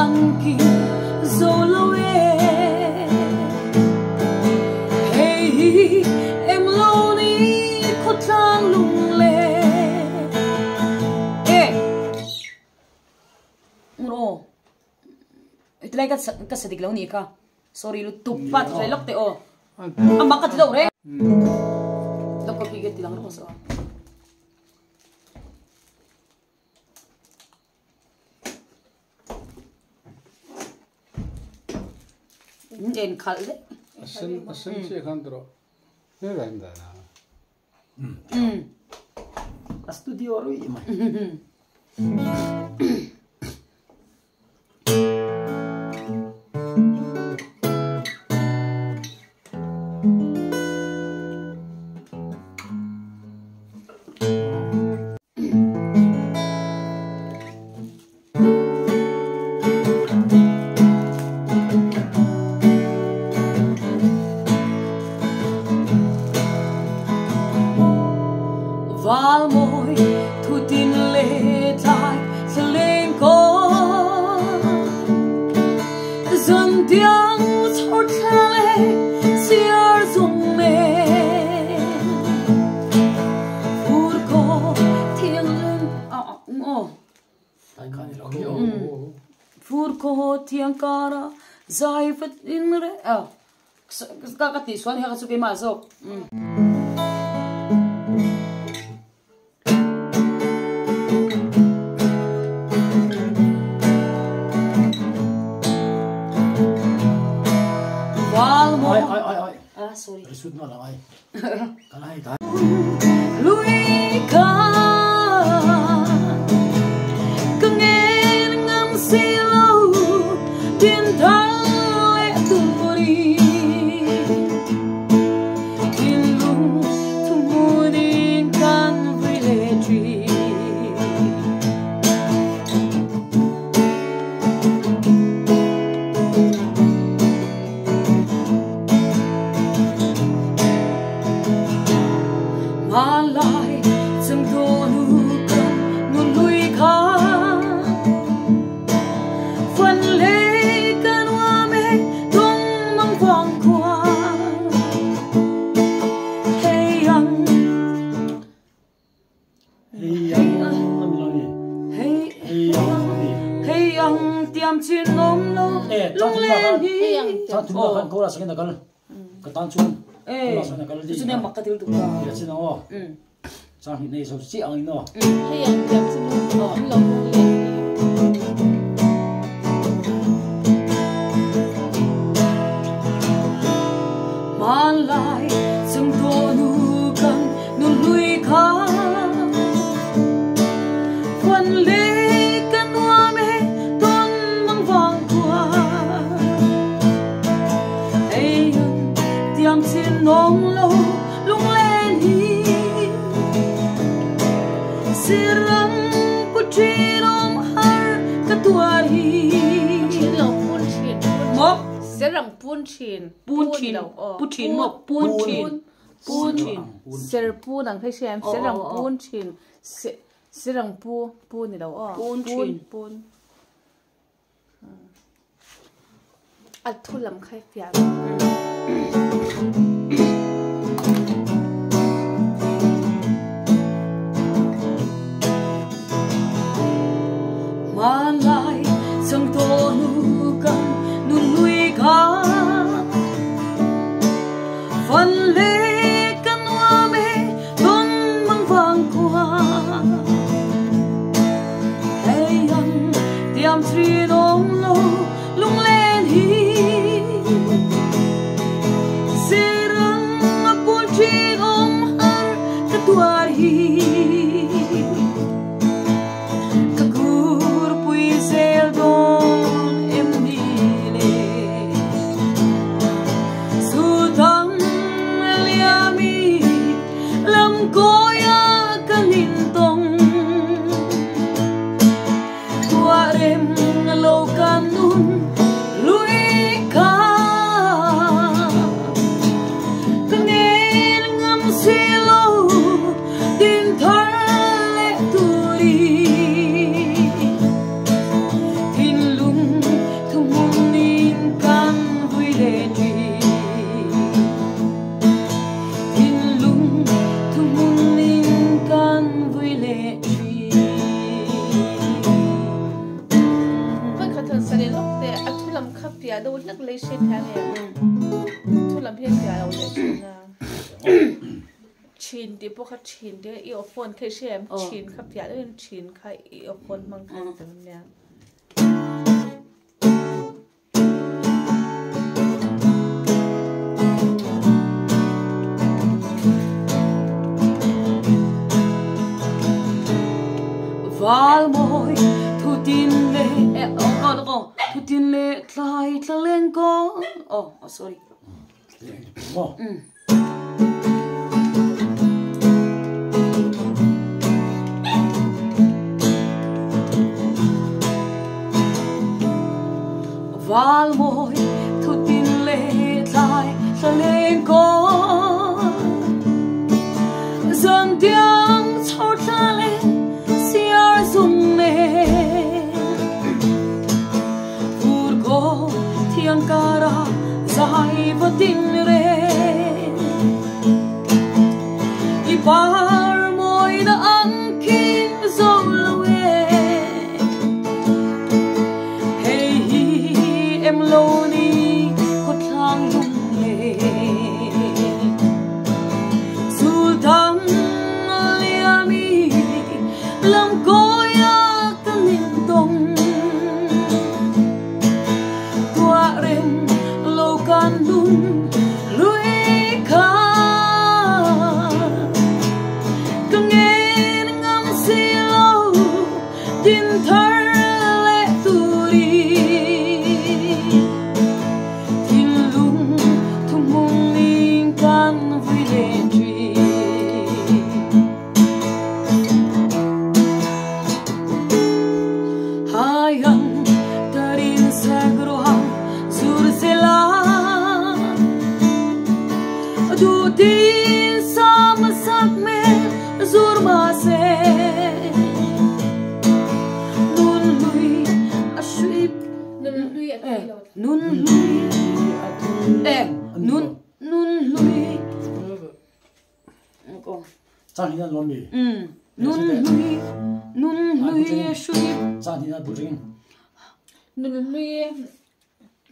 anki zoloe hey em loni khotlang lung le ngro itlai ka sadik law ni ka sorry lu tupat re lok te o amakat law re lok ko piget tilang ro so en khalde asan che khandro ne randa na studio ro i mai val môi thu tin lệ tai sẽ lên có dần tiếng thốt lệ siar dùng mê phút có tiếng lên phút có tiếng cara dài vật in re các tỷ xoan hay các số cái mà rồi sorry. Result na lang ay. Kanay ka. Luika kangen ngam silo din thale turi kilung tumudin kan village lại dừng thô nu cầm nu lui khá phần lê căn hoa mê tung mang vòng qua hey young tiêm chín ôm lâu lung lên đi ta chúng ta kan ko la sakin nakal ka tan chun chứ nem mặc cái tiêu tục đó ya sin o sang hi nei so si ang ino hay yang tiêm chín ôm lâu lên man lại dừng thô nu cầm nu lui khá phần lê căn hoa mê tôn mang vòng qua hey tiêm xin nông lâu lung lên hi sirang kuchinom har katuari chín lâu pun chín mok serang pun chín mok pun chín ser pun ang thấy xem serang pun chín serang pun ni đâu pun at thu lam khai fiam man lại dâng thô nu cầm nu lui khá phần lê căn hoa mê tôn mang vàng qua hey young tiêm tri nông lâu lung lên hi sirang apun tri om har katuar hi kagur pui sel don em ni le lúc để ăn thu làm khắp phía đâu lắc lấy xe theo này thu làm hết phía đâu để chín chín đi bốc chín đi yêu phone khi xem chín khắp phía đâu chín khai yêu phone mang khăn tầm nè val môi thu tin lệ thu tin lệ lại lên có sorry val môi thu tin lệ lại lên có dần tiếng cho ta lên dùng lên vụt có thiên cara dài và tin re ipar môi đã ăn khi dâu lue hey em lâu đi có thang lung lệ dù thăng liami làm cô Kandung lui ka kangen ngam silo din thar le turi tin lung thumung ning kan vui lên tri hayang tarin sagro du tin sam sak me zur ma se nun lui a shuip nun lui ko Chang hina lon mi nun lui a shuip chang hina buring nun lui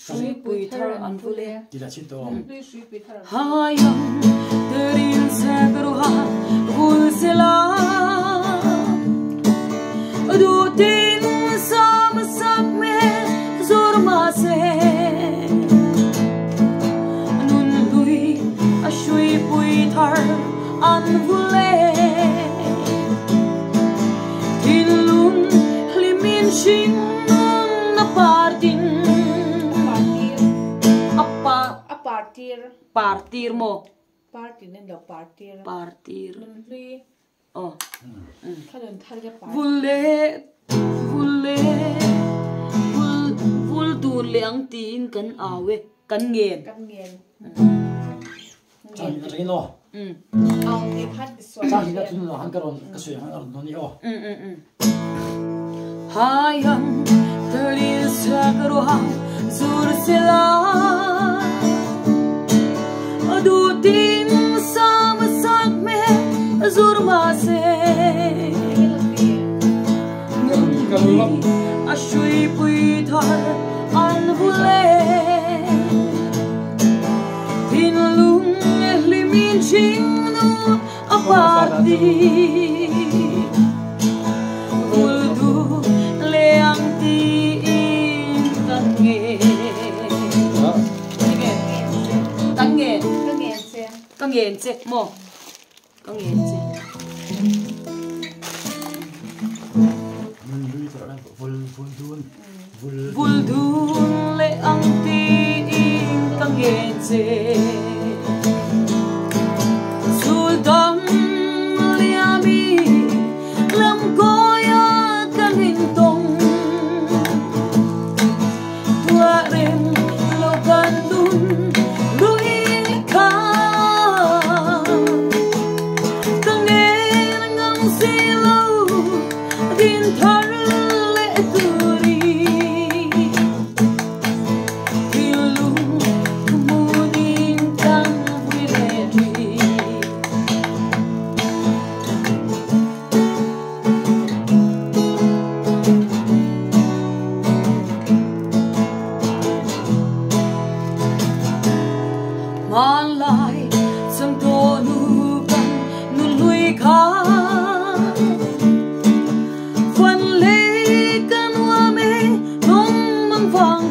shuip pui thar an vule tila chi to hayang terin sagruha gulsela du tin sam sak me zur ma se nun lui a shui pui thar an vule tin lung limin shin na partin partir mo party nên là partir lui vul tu liang tin kan awe kan ngen chang hina rin no ao thì khát cái chang hina tun no hangaron ka sui hangaron no ni o hayang terin sagruha zur sela du tin sam sak me zur ma se a shui pui thar an vule tin lung limin ching nu a parti vul du leang ti in kan nge con nghiền chứ mồ con nghiền chứ vul đun lệ ăn tin con nghiền chứ dù tâm liami làm coi căn hình tông qua đêm lâu can đun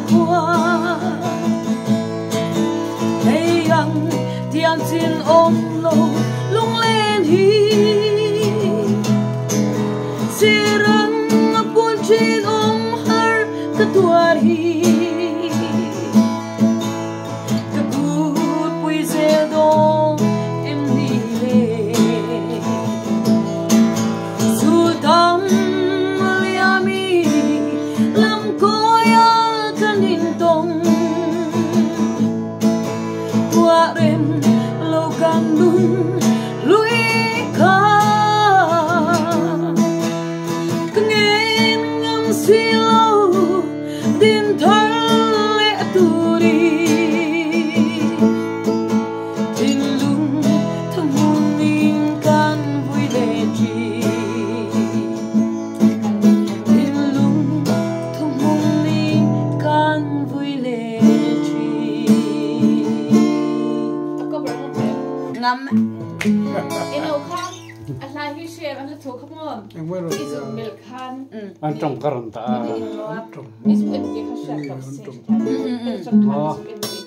qua thấy rằng tiếng trên ôm lâu lung lên hi sirang buồn trên ôm har ketua hi kebut puise dong em đi về sultan liami lam koya kanin tong qua đêm lâu càng đun lũi ca cứ nghe ngâm xì lâu đêm thơ lẽ tu đi tình lung thầm hôn in can vui lệ chi tình lung thầm hôn in can vui lệ chi có bữa ngắm em đâu khác anh lại khi xem anh thuộc không ngon Em mới rồi. ít dùng milk khan Anh trồng karanta. ít dùng cái khác sạc đọc xe trong thang dùng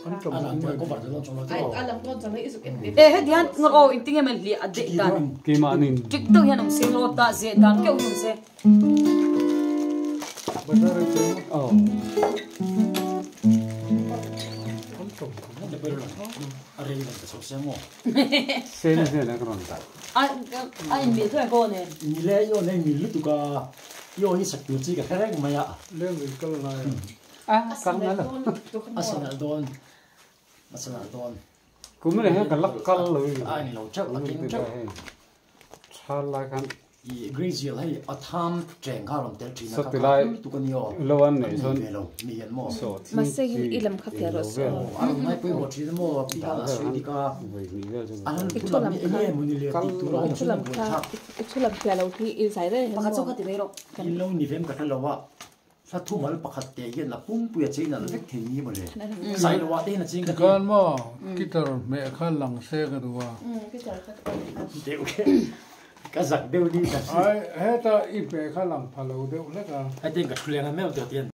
Anh trồng Anh cũng làm có phải là trong đó. anh làm con chẳng lấy dùng cái ê hết yan ngor o inting em li ade kan Kima anin. tik to yan ang singro ta ze dan ke um se Bazar itu. Oh. Anh trồng. 근데 별로 아래는 계속 세모. Sen karanta. ai mi thoi ko ne 밀레 요 내 밀루가 요 이삭 두지가 해랑 마야. Lên rồi cái này. À, cắn nó là. 아스날돈. 아스날돈. Cũng mới hay cả lắc cắn rồi. 아니 로착 라킹 착. Chal lại kan. 이 그레이지얼 해 아탐 쟁가론 델트리나 Sắp từ lại. 두건요. Lâu ăn này son. 미연 뭐. So. mà xây ilam khắc kẹo rồi 아는 나이 뿌이 뭐 지도 뭐 비하나 수디가 아는 불람 이게 문일레 띠뚜로 ít làm kha ít làm kẹo lâu thì ít giải đấy pakhat so khati mero 일롱 니뱀 같을라와 사투말 박hatte 이게 나 뿜뿌야 제이나 팩테니 뭐래 사이로와 데나 진가 Kan mo kita me khal lang se ka duwa. cái chợ khắc 데우게 가작 데우니 다 Ai heta ipe khal lang phalo de uleka. 하여튼 그 클레나 매우 되었던